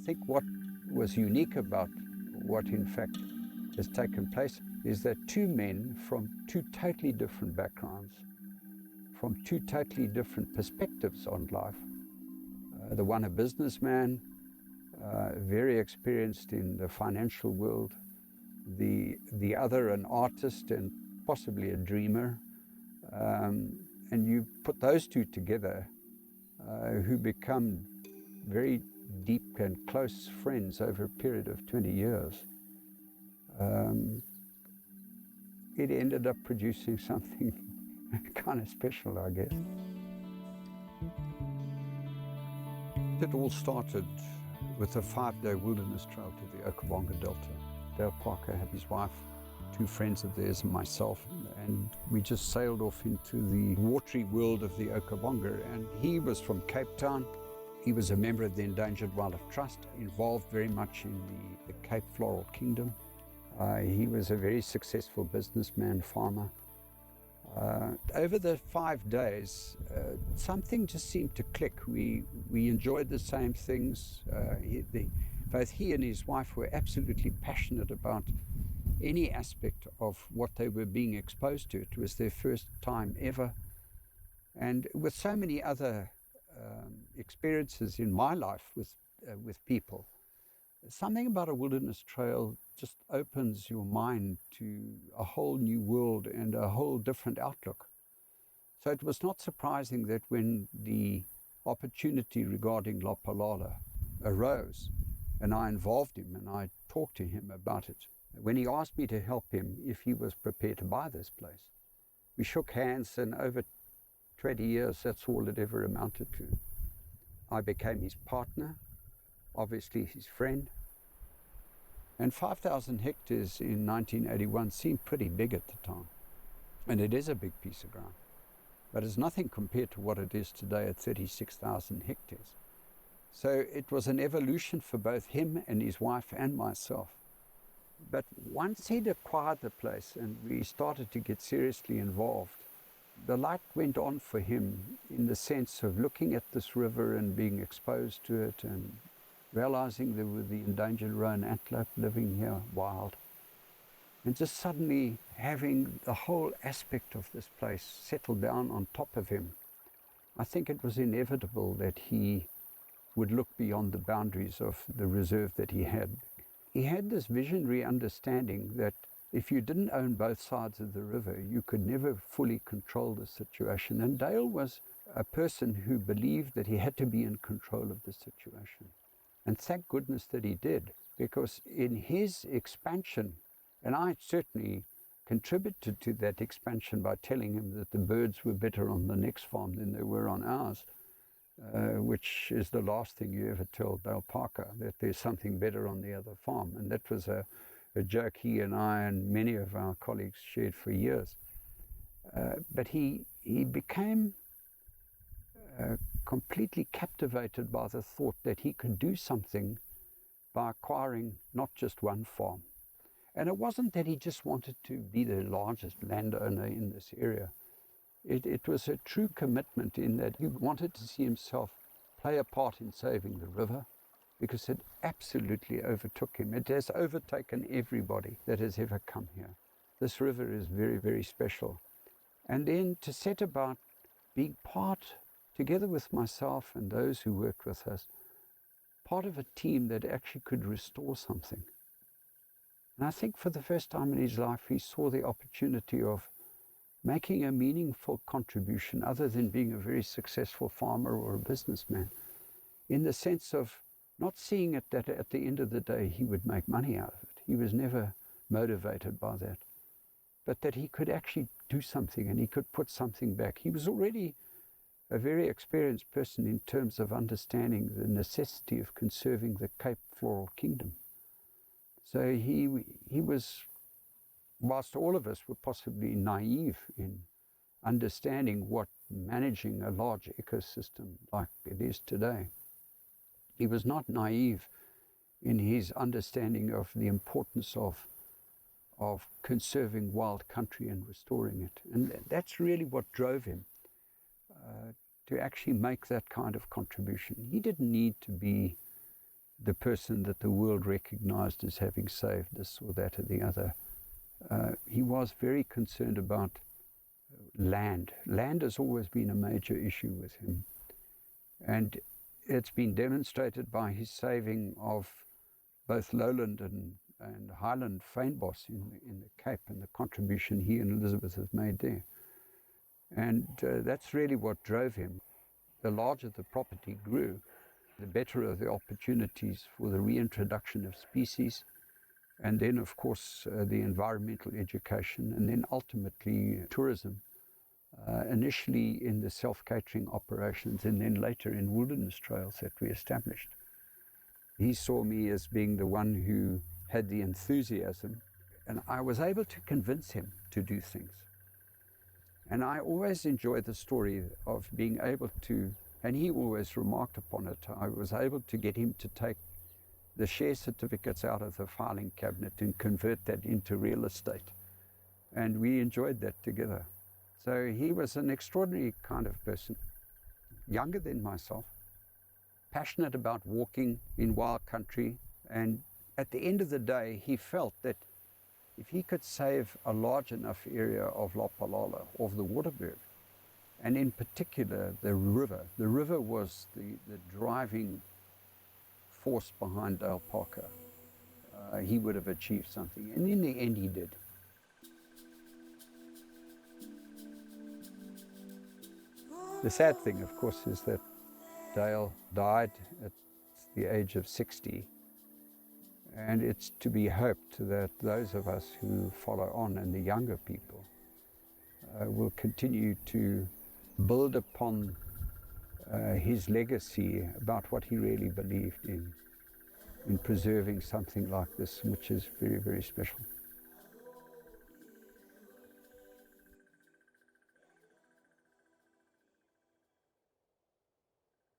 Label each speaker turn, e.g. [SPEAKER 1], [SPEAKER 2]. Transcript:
[SPEAKER 1] think what was unique about what in fact has taken place is that two men from two totally different backgrounds, from two totally different perspectives on life, the one a businessman, very experienced in the financial world, the other an artist and possibly a dreamer, and you put those two together, who become very deep and close friends over a period of 20 years. It ended up producing something kind of special, I guess. It all started with a 5-day wilderness trail to the Okavango Delta. Dale Parker had his wife, 2 friends of theirs and myself, and we just sailed off into the watery world of the Okavango. And he was from Cape Town. He was a member of the Endangered Wildlife Trust, involved very much in the Cape Floral Kingdom. He was a very successful businessman, farmer. Over the 5 days, something just seemed to click. We enjoyed the same things. Both he and his wife were absolutely passionate about any aspect of what they were being exposed to. It was their first time ever. And with so many other experiences in my life with people, something about a wilderness trail just opens your mind to a whole new world and a whole different outlook. So it was not surprising that when the opportunity regarding Lapalala arose, and I involved him and I talked to him about it, when he asked me to help him if he was prepared to buy this place, we shook hands, and over 20 years, that's all it ever amounted to. I became his partner, obviously his friend. And 5,000 hectares in 1981 seemed pretty big at the time. And it is a big piece of ground. But it's nothing compared to what it is today at 36,000 hectares. So it was an evolution for both him and his wife and myself. But once he'd acquired the place and we started to get seriously involved, the light went on for him in the sense of looking at this river and being exposed to it and realizing there were the endangered roan antelope living here wild. And just suddenly having the whole aspect of this place settle down on top of him, I think it was inevitable that he would look beyond the boundaries of the reserve that he had. He had this visionary understanding that if you didn't own both sides of the river, you could never fully control the situation. And Dale was a person who believed that he had to be in control of the situation. And thank goodness that he did, because in his expansion, and I certainly contributed to that expansion by telling him that the birds were better on the next farm than they were on ours, which is the last thing you ever tell Dale Parker, that there's something better on the other farm. And that was a joke he and I and many of our colleagues shared for years. But he became completely captivated by the thought that he could do something by acquiring not just one farm. And it wasn't that he just wanted to be the largest landowner in this area. It was a true commitment in that he wanted to see himself play a part in saving the river, because it absolutely overtook him. It has overtaken everybody that has ever come here. This river is very, very special. And then to set about being part, together with myself and those who worked with us, part of a team that actually could restore something. And I think for the first time in his life, he saw the opportunity of making a meaningful contribution other than being a very successful farmer or a businessman, in the sense of not seeing it that at the end of the day he would make money out of it. He was never motivated by that. But that he could actually do something and he could put something back. He was already a very experienced person in terms of understanding the necessity of conserving the Cape Floral Kingdom. So he was, whilst all of us were possibly naive in understanding what managing a large ecosystem like it is today, he was not naive in his understanding of the importance of conserving wild country and restoring it. And that's really what drove him to actually make that kind of contribution. He didn't need to be the person that the world recognized as having saved this or that or the other. He was very concerned about land. Land has always been a major issue with him. And it's been demonstrated by his saving of both lowland and highland fynbos in the Cape, and the contribution he and Elizabeth have made there. And that's really what drove him. The larger the property grew, the better are the opportunities for the reintroduction of species, and then of course the environmental education, and then ultimately tourism, initially in the self-catering operations and then later in wilderness trails that we established. He saw me as being the one who had the enthusiasm, and I was able to convince him to do things. And I always enjoy the story of being able to, and he always remarked upon it, I was able to get him to take the share certificates out of the filing cabinet and convert that into real estate. And we enjoyed that together. So he was an extraordinary kind of person, younger than myself, passionate about walking in wild country. And at the end of the day, he felt that if he could save a large enough area of Lapalala, of the Waterberg, and in particular the river was the driving force behind Dale Parker, he would have achieved something. And in the end, he did. The sad thing, of course, is that Dale died at the age of 60. And it's to be hoped that those of us who follow on, and the younger people, will continue to build upon his legacy about what he really believed in preserving something like this, which is very, very special.